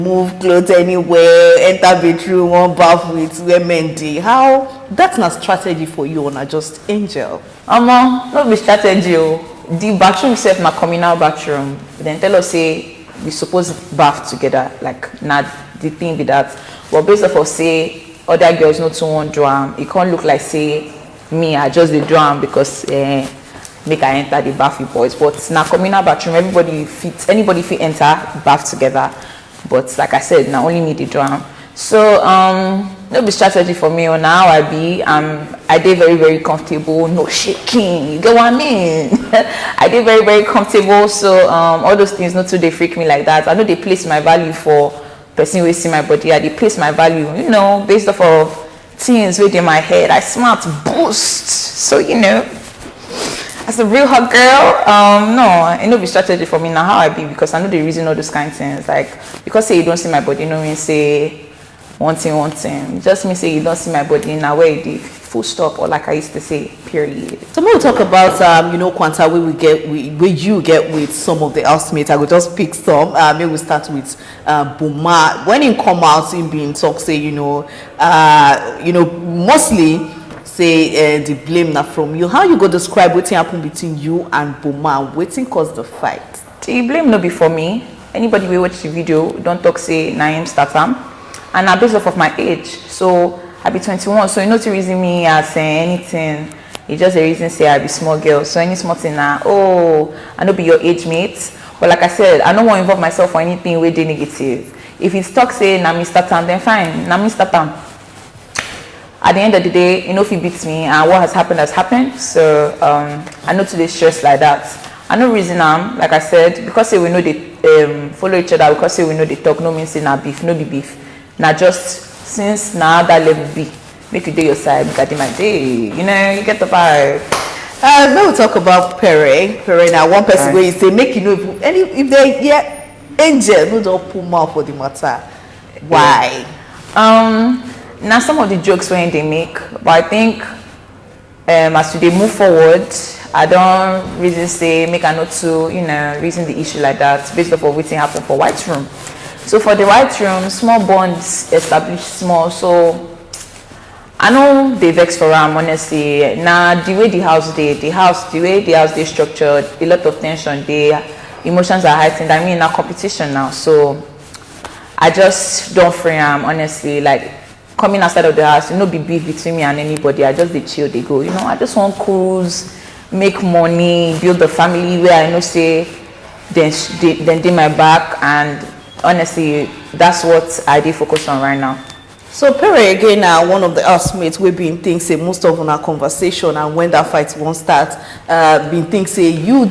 move clothes anywhere, enter bedroom, one bath with women dey. How that's not strategy for you on a just Angel? No be strategy o. The bathroom itself na communal bathroom. Then tell us say we suppose bath together, like na the thing be that. But based off of say other girls no too wan do am, e can't look like say me I just dey do am because make I enter the bath with boys. But na communal bathroom, anybody fit enter bath together. But like I said, now only me dey do am. So no be strategy for me. On how I be, I dey very very comfortable, no shaking. You get what I mean? I dey very very comfortable. So all those things not too dey freak me like that. I know they place my value for person wey see my body. I dey place my value, you know, based off of things within my head. I smart boost. So you know, as a real hot girl, no, it no be strategy for me now how I be, because I know the reason all those kind of things. Like because say you don't see my body, no mean say one thing. It just mean say you don't see my body now where it is, full stop, or like I used to say, period. So we'll talk about you know, quanta where you get with some of the housemates. I will just pick some. Maybe we start with Buma. When he come out in being talk, say you know, mostly say the blame not from you. How you go describe what happened between you and Buma? Wetin cause the fight? The blame no be for me. Anybody will watch the video, don't talk say na him start am. And I based off of my age. So I be 21. So you know to reason me as anything. It's just a reason say I be small girl. So any small thing now, oh, I know be your age mates. But like I said, I don't want to involve myself for anything where they negative. If it's talk say na me start am, then fine, na me start am. At the end of the day, you know if he beats me and what has happened. So I know today stress like that. I know reason like I said, because say we know they follow each other, because say we know they talk, no means say na beef, no be beef. Now just since now that level be, make you do your side, make I do my day. You know, you get the vibe. Now we talk about Pere. Now one person where you say make you know if they Angel no don't pull mouth for the matter. Why? Now some of the jokes when they make, but I think as they move forward, I don't reason say make a note to reason the issue like that based off of what happened for White Room. So for the White Room, small bonds established small. So I know they vex for them honestly. Now the way the house they structured, a lot of tension, the emotions are heightened. I mean now competition now. So I just don't free them honestly. Like coming outside of the house, be beef between me and anybody. I just they chill, they go. I just want cruise, make money, build a family where I know say then they my back, and honestly that's what I do focus on right now. So Pere again one of the housemates we been think say most of our conversation, and when that fight won't start been think say you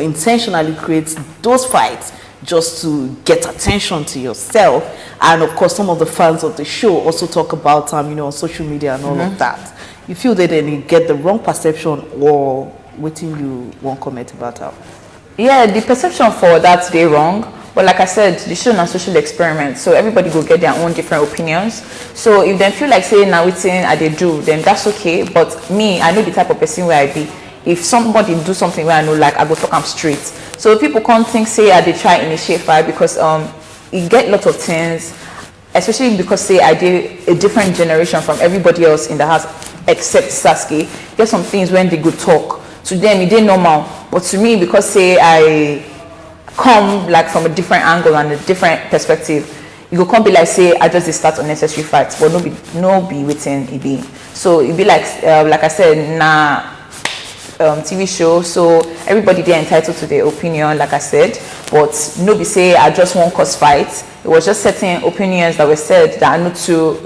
intentionally create those fights just to get attention to yourself. And of course some of the fans of the show also talk about on social media and all of that. You feel that they get the wrong perception, or waiting you won't comment about how? Yeah, the perception for that they wrong. But like I said, the show is a social experiment, so everybody will get their own different opinions. So if they feel like saying now it's I they do, then that's okay. But me, I know the type of person where I be. If somebody do something where I know, like I go talk them straight. So people can't think say I they try initiate fight, because it get a lot of things, especially because say I did a different generation from everybody else in the house except Sasuke. Get some things when they go talk to them it didn't normal, but to me, because say I come like from a different angle and a different perspective, you go come be like say I just start unnecessary fights, but no be waiting it be. So it be like I said, TV show, so everybody they entitled to their opinion, like I said, but no be say I just won't cause fights. It was just certain opinions that were said that I know to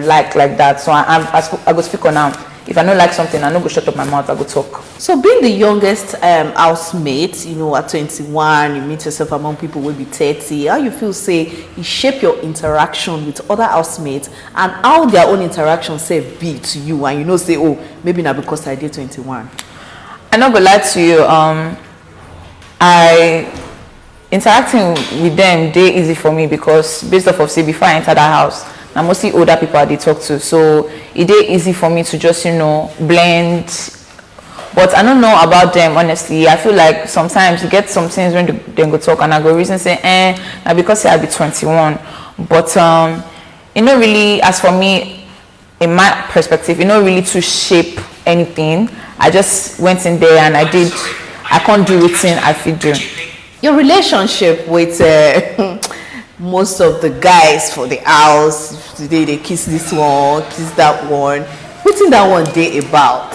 like that. So I go speak on them. If I don't like something, I don't go shut up my mouth, I go talk. So being the youngest housemate, at 21, you meet yourself among people will be 30. How you feel say it shape your interaction with other housemates, and how their own interaction say be to you, and say, oh, maybe not because I did 21. I'm not gonna lie to you. Interacting with them they easy for me, because based off of say before I enter that house, now mostly older people they talk to, so it is easy for me to just blend But I don't know about them, honestly. I feel like sometimes you get some things when they go talk and I go reason say, now because I be 21. But you know, really, as for me, in my perspective, you know, really to shape anything. I just went in there and I can't do it in I feel do. Your relationship with most of the guys for the house, today they kiss this one, kiss that one. What's in that one day about?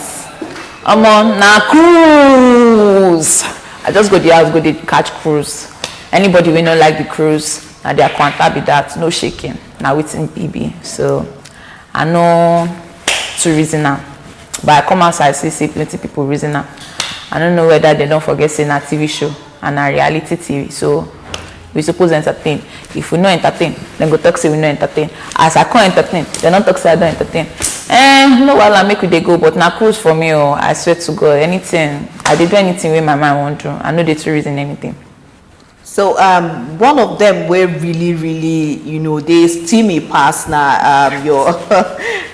I'm on na cruise. I just go the house, go to catch cruise. Anybody we not like the cruise, now their quanta be that, no shaking. Now it's in BB. So I know to reason now. But I come outside, see plenty people reason now. I don't know whether they don't forget saying a TV show and a reality TV. So we suppose entertain. If we no entertain, then go talk say we no entertain. As I can't entertain, they don't talk say I don't entertain. No while I make they go, but now cruise for me, oh, I swear to God, anything I did do anything with my mind want to. I know they to reason anything. So one of them were really, you know, they steamy past now your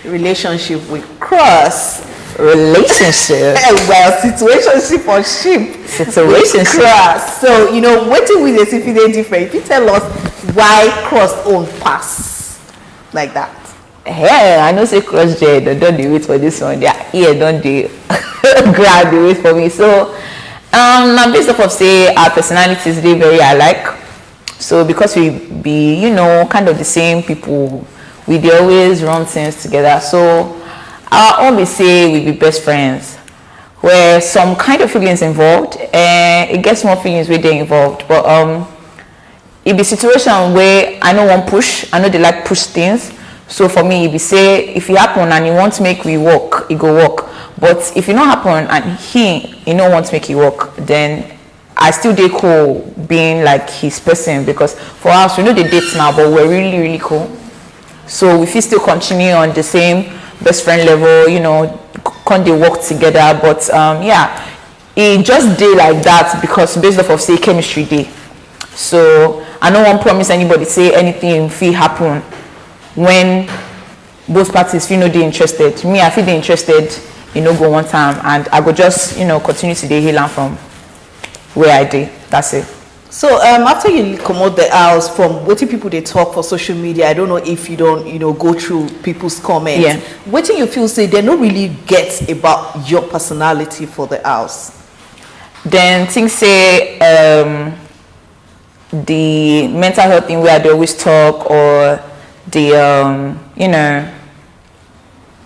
relationship with Cross. Relationship. Well, situationship or ship. Situationship. Cross. So, you know, what if we just if they're different? If you tell us why Cross own pass like that. Hey, I know say Cross J, don't they wait for this one. Yeah, don't they grab the wait for me. So now based off of say our personalities they very alike. So because we be, you know, kind of the same people, we dey always run things together. So I always say we be best friends. Where some kind of feelings involved, and it gets more feelings where they involved. But it be situation where I know one push, I know they like push things. So for me, it be say if it happen and he wants to make we work, it go work. But if it not happen and he don't want to make it work, then I still dey cool being like his person, because for us we know the dates now, but we're really cool. So we feel still continue on the same best friend level, you know, can they work together. But yeah, it just day like that because based off of say chemistry day. So I don't want to promise anybody say anything if it happen when both parties feel no they interested. Me, I feel they interested, you know, go one time and I go just, you know, continue to dey heal from where I did. That's it. So after you come out the house, from what people they talk for social media, I don't know if you don't, you know, go through people's comments. Yeah. What do you feel say they don't really get about your personality for the house? Then things say the mental health thing where they always talk, or the you know,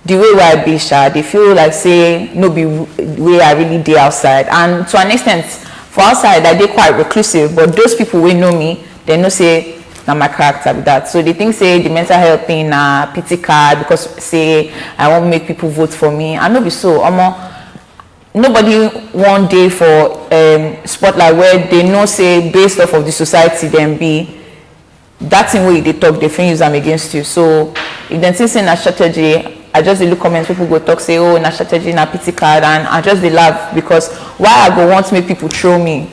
the way where I be shy, they feel like say no be where I really dey outside. And to an extent for outside I dey quite reclusive, but those people who know me, they know say na my character with that. So they think say the mental health thing na pity card because say I won't make people vote for me. I know be so. Nobody one day for spotlight where they know say based off of the society then be that thing where they talk, they fin use them against you. So if they think say na strategy, I just look comments, people go talk say oh na strategy na pity card, and I just they laugh because why I go want to make people throw me.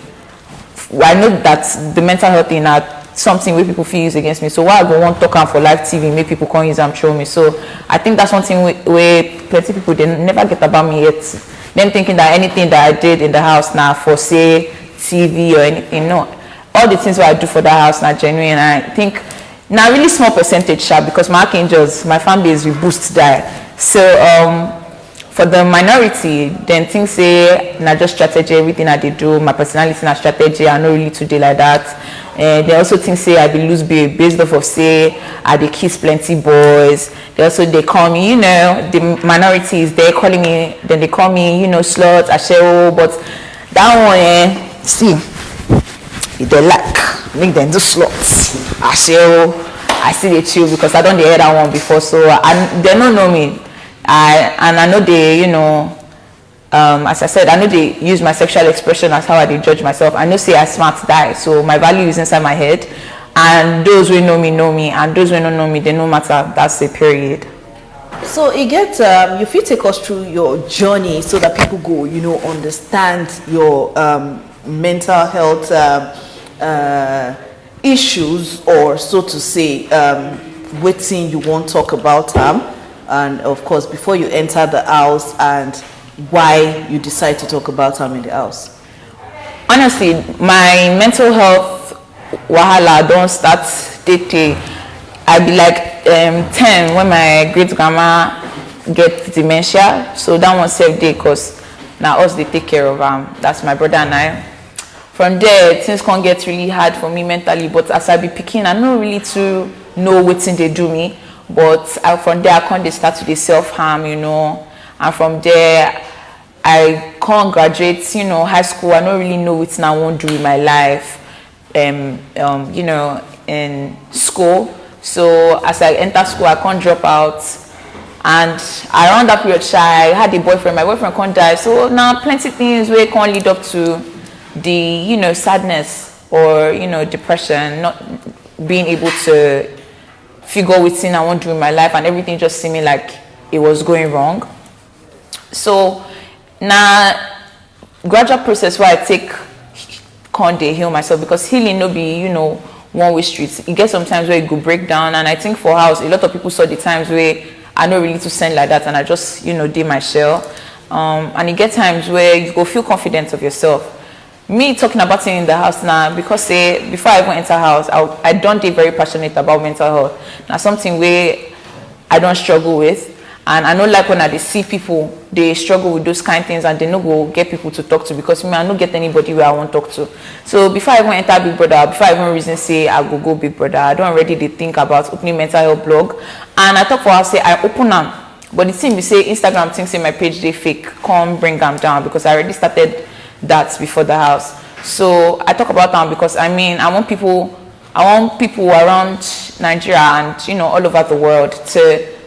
I know that the mental health thing na something where people feel use against me. So why I go want talk am for live TV, make people come use and throw me. So I think that's one thing where plenty people they never get about me yet. Them thinking that anything that I did in the house now for say TV or anything, no. All the things what I do for the house now genuine. And I think now really small percentage sharp because my archangels, my fan base we boost that. So for the minority, then things say not just strategy, everything I did do, my personality na strategy, I know really today like that. They also think say I be lose babe based off of say I dey kiss plenty boys. They call me, you know, the minorities they calling me, then they call me, you know, slut, asheo, but that one see if they like make them do sluts, asheo. I see they chill because I don't hear that one before, so they don't know me. I know they, you know, as I said, I know they use my sexual expression as how I dey judge myself. I know say I smart die, so my value is inside my head, and those who know me, and those who don't know me, they no matter. That's a period. So you get you fit take us through your journey so that people go, you know, understand your mental health issues, or so to say, what thing you want to talk about and of course before you enter the house and why you decide to talk about am in the house? Honestly, my mental health wahala don't start day. I be like 10 when my great grandma get dementia, so that one save day because now us they take care of that's my brother and I. From there things can get really hard for me mentally, but as I be picking, I don't really to know what thing they do me, but from there I can't they start to the self-harm, you know, and from there I can't graduate, you know, high school. I don't really know what I want to do in my life, you know, in school. So as I enter school, I can't drop out. And around that period, I had a boyfriend. My boyfriend can't die. So now plenty things where can't lead up to the, you know, sadness or, you know, depression, not being able to figure what thing I want to do in my life, and everything just seeming like it was going wrong. So now gradual process where I take can't dey heal myself, because healing no be, you know, one-way street. You get sometimes where it go break down, and I think for house a lot of people saw the times where I no really to send like that, and I just, you know, did my shell. And you get times where you go feel confident of yourself. Me talking about it in the house now, because say before I even enter house, I don't dey very passionate about mental health. Now something where I don't struggle with, and I don't like when I see people they struggle with those kind of things and they no go get people to talk to, because me I don't get anybody where I want to talk to. So before I even enter Big Brother, before I even reason say I go Big Brother, I don't already they think about opening mental health blog, and I talk for her say I open them, but the thing be say Instagram thinks say my page they fake, come bring them down, because I already started that before the house. So I talk about them because I mean I want people around Nigeria and, you know, all over the world to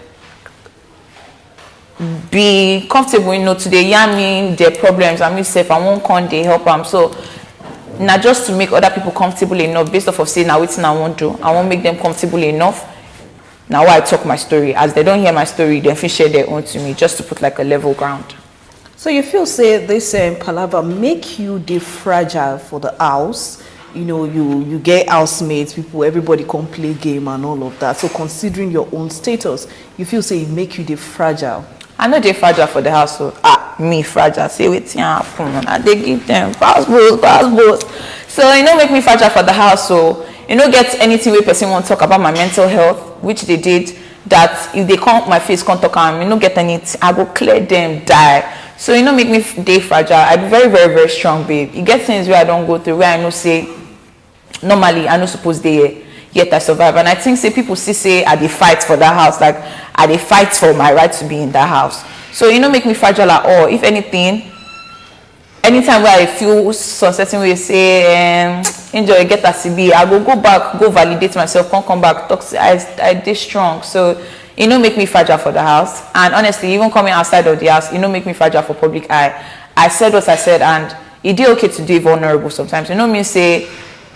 be comfortable, you know, to they yarn me their problems, and myself I won't come they help them. So now just to make other people comfortable enough, based off of saying now what I want to, I won't make them comfortable enough. Now I talk my story, as they don't hear my story, they feel share their own to me, just to put like a level ground. So you feel say this palaver make you the fragile for the house? You know, you get housemates, people, everybody come play game and all of that. So considering your own status, you feel say it make you the fragile? I know they fragile for the house, so me fragile. Say what's happen, and they give them passports. So you know make me fragile for the house. So you know get anything where person want to talk about my mental health, which they did. That if they come my face can't talk, you know get anything, I go clear them, die. So you know make me day fragile. I be very very very strong, babe. You get things where I don't go through, where I know say normally I know suppose they yet I survive. And I think say people still say I dey fight for that house, like I dey fight for my right to be in that house. So you know make me fragile at all. If anything, anytime where I feel some certain way, say Angel get a CB, I go back, go validate myself, come back, talk, say I dey strong. So you know make me fragile for the house. And honestly, even coming outside of the house, you know make me fragile for public eye. I said what I said, and it dey okay to be vulnerable sometimes. You know me say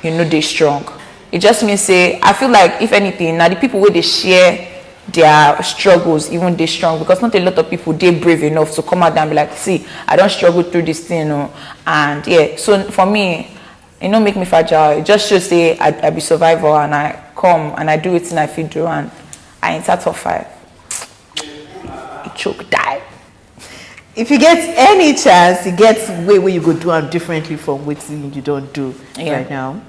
you know they strong. It just means say I feel like if anything now the people where they share their struggles, even they strong, because not a lot of people they brave enough to come out there and be like, see, I don't struggle through this thing, you know. And yeah, so for me, it don't make me fragile. It just shows say I be survivor, and I come and I do it and I feel do, and I enter top 5. It choke die. If you get any chance, you get way where you go do them differently from what you don't do right now.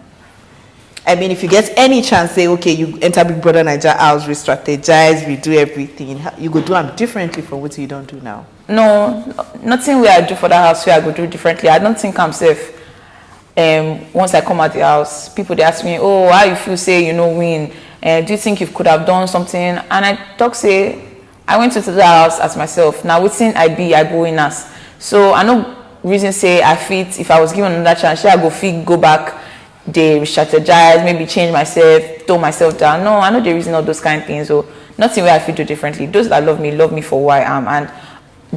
I mean, if you get any chance, say, okay, you enter Big Brother Naija house, we strategize, we do everything, you go do them differently from what you don't do now? No, nothing where I do for the house where I go do differently. I don't think I'm safe. Once I come out the house, people they ask me, oh, how you feel, say, you know, win? Do you think you could have done something? And I talk, say, I went to the house as myself. Now, within I go in as. So I know reason say I fit, if I was given another chance, I go fit, go back, they strategize, maybe change myself, tone myself down. No, I know the reason all those kind of things. So nothing where I feel do differently. Those that love me for who I am. And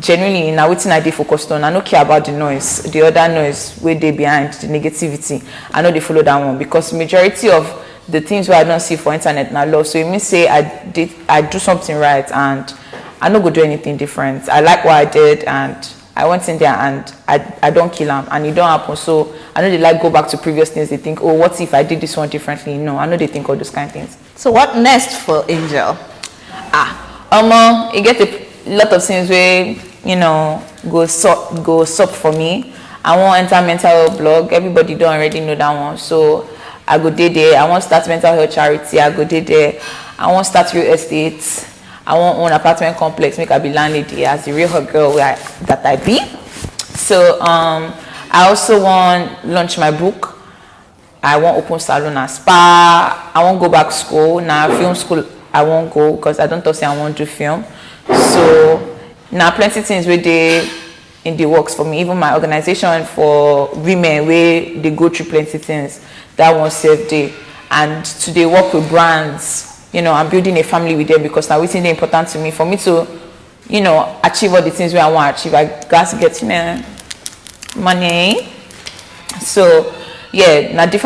genuinely, now what's I dey focused on, I don't care about the noise, the other noise where they behind the negativity. I know they follow that one, because majority of the things where I don't see for internet now love. So it means say I do something right, and I don't go do anything different. I like what I did, and I went in there and I don't kill them, and it don't happen. So I know they like go back to previous things. They think, oh, what if I did this one differently? No, I know they think all those kind of things. So what next for Angel? You get a lot of things where you know, go sup for me. I want enter mental health blog. Everybody don't already know that one, so I go there. I want start mental health charity. I go there. I want start real estate. I want own apartment complex. Make I be landlady as the real hot girl that I be. So I also want launch my book. I want open salon and spa. I won't go back school now. Film school I won't go because I don't say I want to do film. So now plenty things where they in the works for me. Even my organization for women where they go through plenty things, that one save day. And to they work with brands, you know, I'm building a family with them because now it's important to me. For me to, you know, achieve all the things where I want to achieve, I got to get, you know, money. So yeah, now different